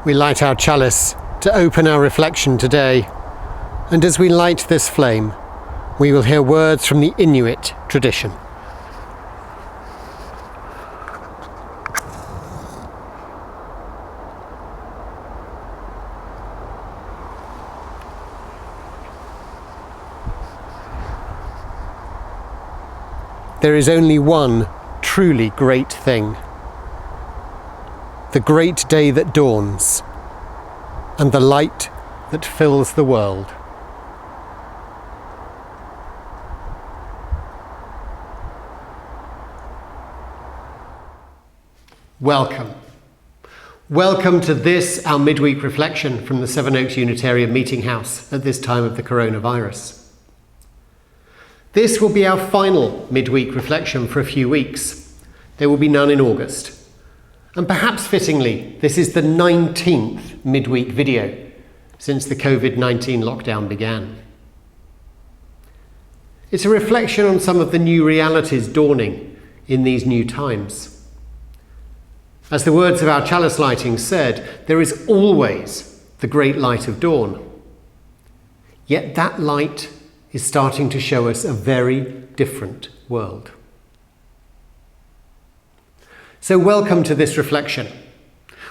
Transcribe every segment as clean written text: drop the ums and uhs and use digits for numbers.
We light our chalice to open our reflection today, and as we light this flame, we will hear words from the Inuit tradition. There is only one truly great thing: the great day that dawns, and the light that fills the world. Welcome. Welcome to this, our midweek reflection from the Sevenoaks Unitarian Meeting House at this time of the coronavirus. This will be our final midweek reflection for a few weeks. There will be none in August. And perhaps fittingly, this is the 19th midweek video since the COVID-19 lockdown began. It's a reflection on some of the new realities dawning in these new times. As the words of our chalice lighting said, there is always the great light of dawn. Yet that light is starting to show us a very different world. So welcome to this reflection.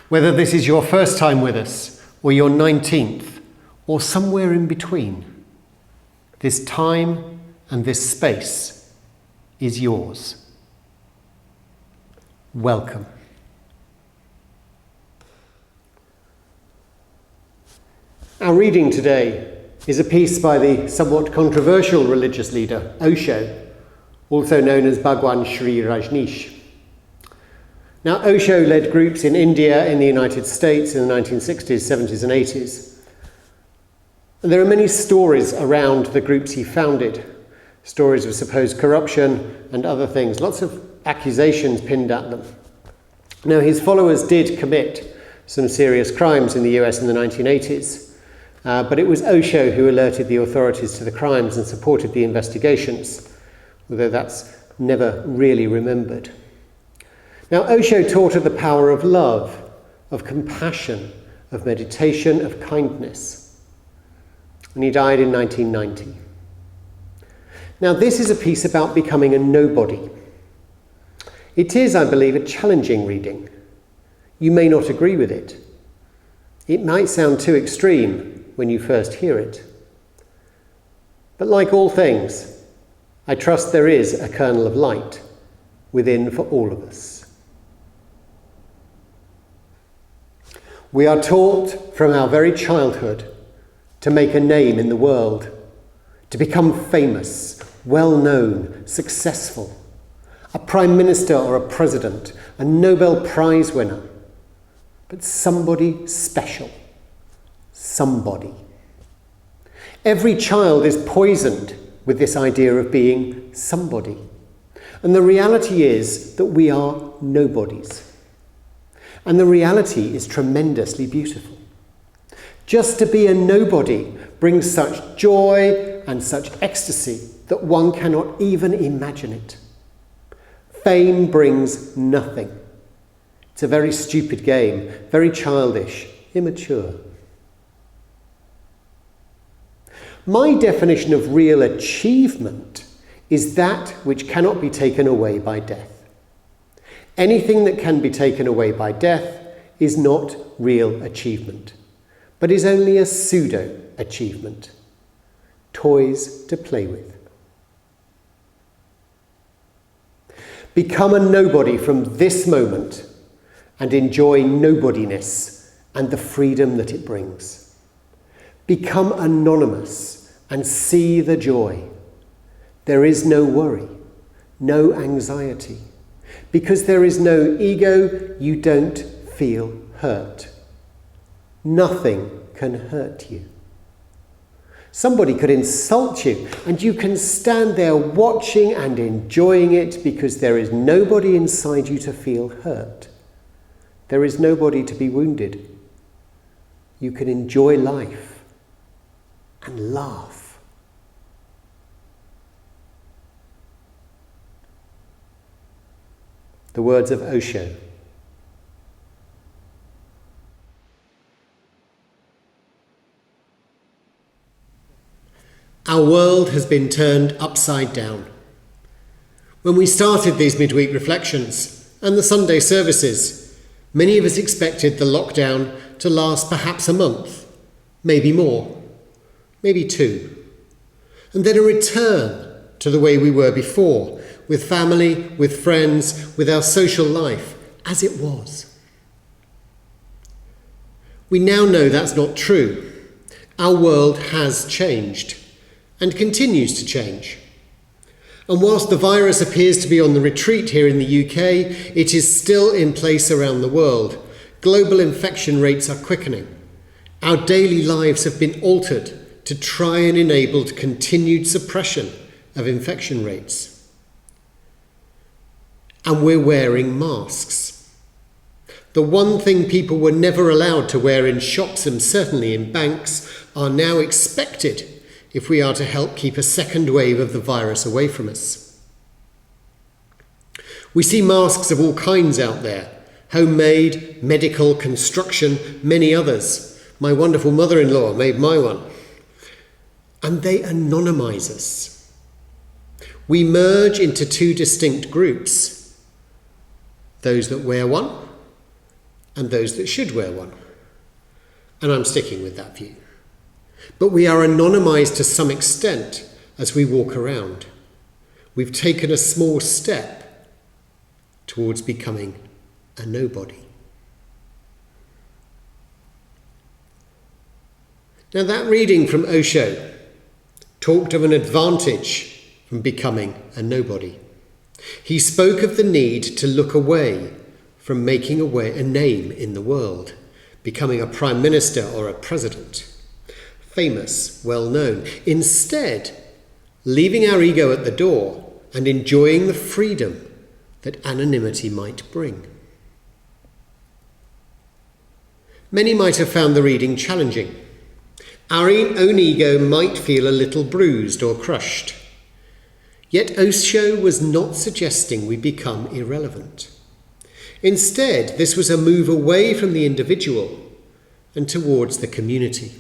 Whether this is your first time with us, or your 19th, or somewhere in between, this time and this space is yours. Welcome. Our reading today is a piece by the somewhat controversial religious leader, Osho, also known as Bhagwan Sri Rajneesh. Now, Osho led groups in India, in the United States in the 1960s, 70s and 80s. And there are many stories around the groups he founded, stories of supposed corruption and other things, lots of accusations pinned at them. Now, his followers did commit some serious crimes in the US in the 1980s, but it was Osho who alerted the authorities to the crimes and supported the investigations, although that's never really remembered. Now, Osho taught of the power of love, of compassion, of meditation, of kindness. And he died in 1990. Now, this is a piece about becoming a nobody. It is, I believe, a challenging reading. You may not agree with it. It might sound too extreme when you first hear it. But like all things, I trust there is a kernel of light within for all of us. We are taught from our very childhood to make a name in the world, to become famous, well-known, successful, a prime minister or a president, a Nobel Prize winner, but somebody special, somebody. Every child is poisoned with this idea of being somebody. And the reality is that we are nobodies. And the reality is tremendously beautiful. Just to be a nobody brings such joy and such ecstasy that one cannot even imagine it. Fame brings nothing. It's a very stupid game, very childish, immature. My definition of real achievement is that which cannot be taken away by death. Anything that can be taken away by death is not real achievement, but is only a pseudo-achievement. Toys to play with. Become a nobody from this moment and enjoy nobodyness and the freedom that it brings. Become anonymous and see the joy. There is no worry, no anxiety. Because there is no ego, you don't feel hurt. Nothing can hurt you. Somebody could insult you, and you can stand there watching and enjoying it because there is nobody inside you to feel hurt. There is nobody to be wounded. You can enjoy life and laugh. The words of Osho. Our world has been turned upside down. When we started these midweek reflections and the Sunday services, many of us expected the lockdown to last perhaps a month, maybe more, maybe 2, and then a return to the way we were before, with family, with friends, with our social life, as it was. We now know that's not true. Our world has changed and continues to change. And whilst the virus appears to be on the retreat here in the UK, it is still in place around the world. Global infection rates are quickening. Our daily lives have been altered to try and enable continued suppression of infection rates. And we're wearing masks. The one thing people were never allowed to wear in shops and certainly in banks are now expected if we are to help keep a second wave of the virus away from us. We see masks of all kinds out there: homemade, medical, construction, many others. My wonderful mother-in-law made my one. And they anonymise us. We merge into 2 distinct groups: those that wear one and those that should wear one. And I'm sticking with that view. But we are anonymised to some extent as we walk around. We've taken a small step towards becoming a nobody. Now, that reading from Osho talked of an advantage from becoming a nobody. He spoke of the need to look away from making a name in the world, becoming a prime minister or a president, famous, well known. Instead, leaving our ego at the door and enjoying the freedom that anonymity might bring. Many might have found the reading challenging. Our own ego might feel a little bruised or crushed. Yet Osho was not suggesting we become irrelevant. Instead, this was a move away from the individual and towards the community.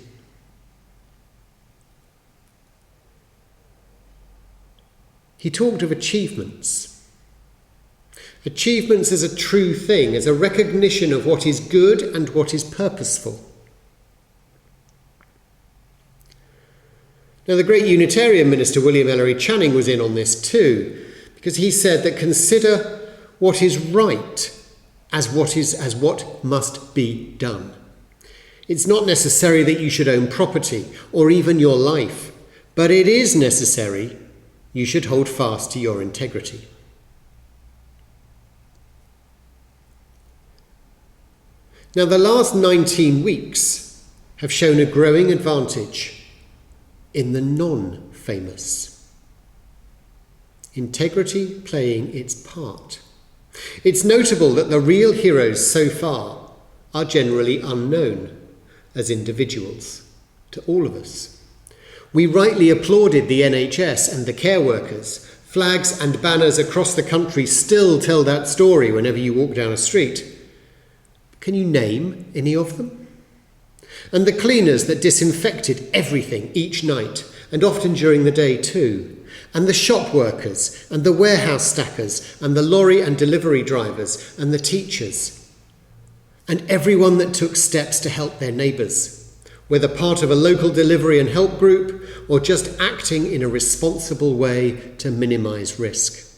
He talked of achievements. Achievements as a true thing, as a recognition of what is good and what is purposeful. Now, the great Unitarian minister William Ellery Channing was in on this too, because he said that consider what is right as what must be done. It's not necessary that you should own property or even your life, but it is necessary you should hold fast to your integrity. Now, the last 19 weeks have shown a growing advantage in the non-famous. Integrity playing its part. It's notable that the real heroes so far are generally unknown as individuals to all of us. We rightly applauded the NHS and the care workers. Flags and banners across the country still tell that story whenever you walk down a street. Can you name any of them? And the cleaners that disinfected everything each night, and often during the day too. And the shop workers, and the warehouse stackers, and the lorry and delivery drivers, and the teachers. And everyone that took steps to help their neighbours, whether part of a local delivery and help group, or just acting in a responsible way to minimise risk.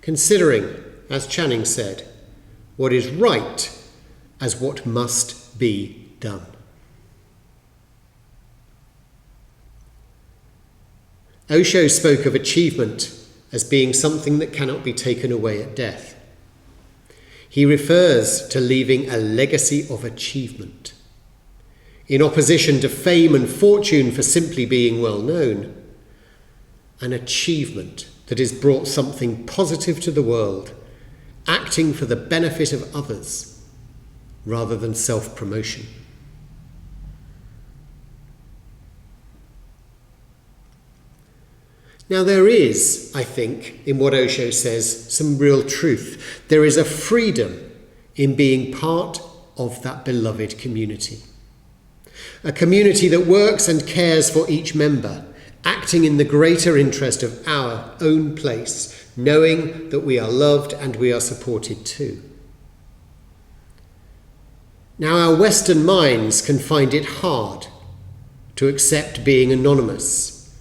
Considering, as Channing said, what is right as what must be done. Osho spoke of achievement as being something that cannot be taken away at death. He refers to leaving a legacy of achievement, in opposition to fame and fortune for simply being well known, an achievement that has brought something positive to the world, acting for the benefit of others rather than self-promotion. Now, there is, I think, in what Osho says, some real truth. There is a freedom in being part of that beloved community. A community that works and cares for each member, acting in the greater interest of our own place, knowing that we are loved and we are supported too. Now, our Western minds can find it hard to accept being anonymous,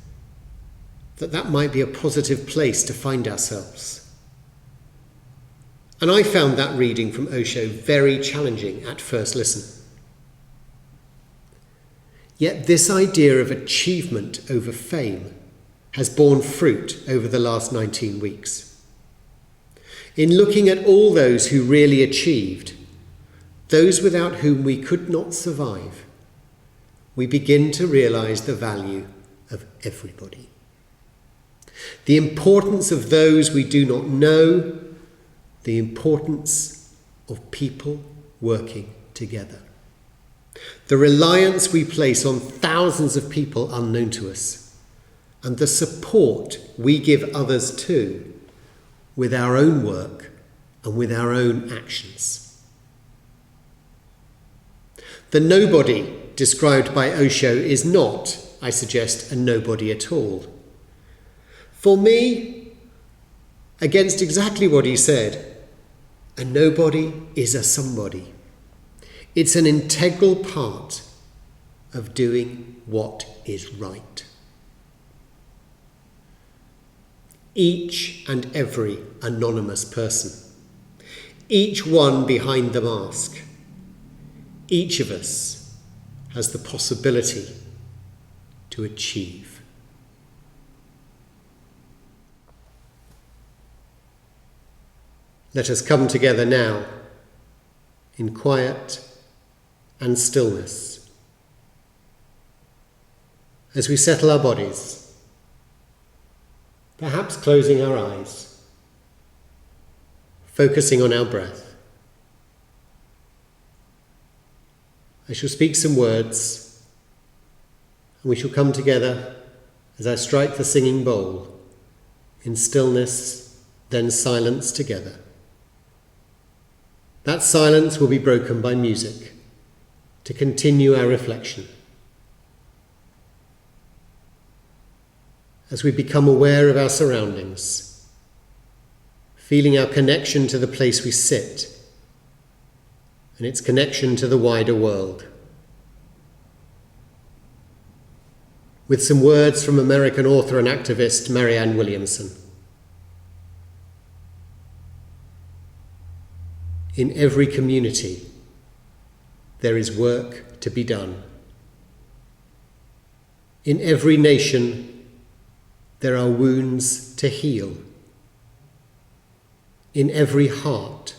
that might be a positive place to find ourselves. And I found that reading from Osho very challenging at first listen. Yet this idea of achievement over fame has borne fruit over the last 19 weeks. In looking at all those who really achieved, those without whom we could not survive, we begin to realise the value of everybody. The importance of those we do not know, the importance of people working together. The reliance we place on thousands of people unknown to us, and the support we give others too, with our own work and with our own actions. The nobody described by Osho is not, I suggest, a nobody at all. For me, against exactly what he said, a nobody is a somebody. It's an integral part of doing what is right. Each and every anonymous person, each one behind the mask, each of us has the possibility to achieve. Let us come together now in quiet and stillness as we settle our bodies, perhaps closing our eyes, focusing on our breath. I shall speak some words, and we shall come together as I strike the singing bowl in stillness, then silence together. That silence will be broken by music to continue our reflection. As we become aware of our surroundings, feeling our connection to the place we sit and its connection to the wider world. With some words from American author and activist Marianne Williamson. In every community, there is work to be done. In every nation, there are wounds to heal. In every heart,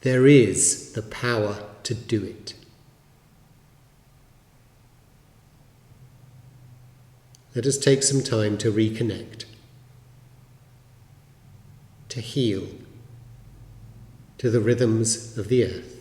there is the power to do it. Let us take some time to reconnect, to heal, to the rhythms of the earth.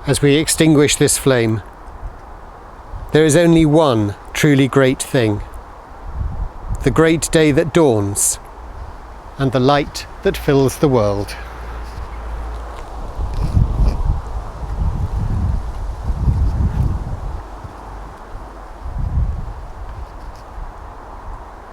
as we extinguish this flame, there is only one truly great thing: the great day that dawns and the light that fills the world.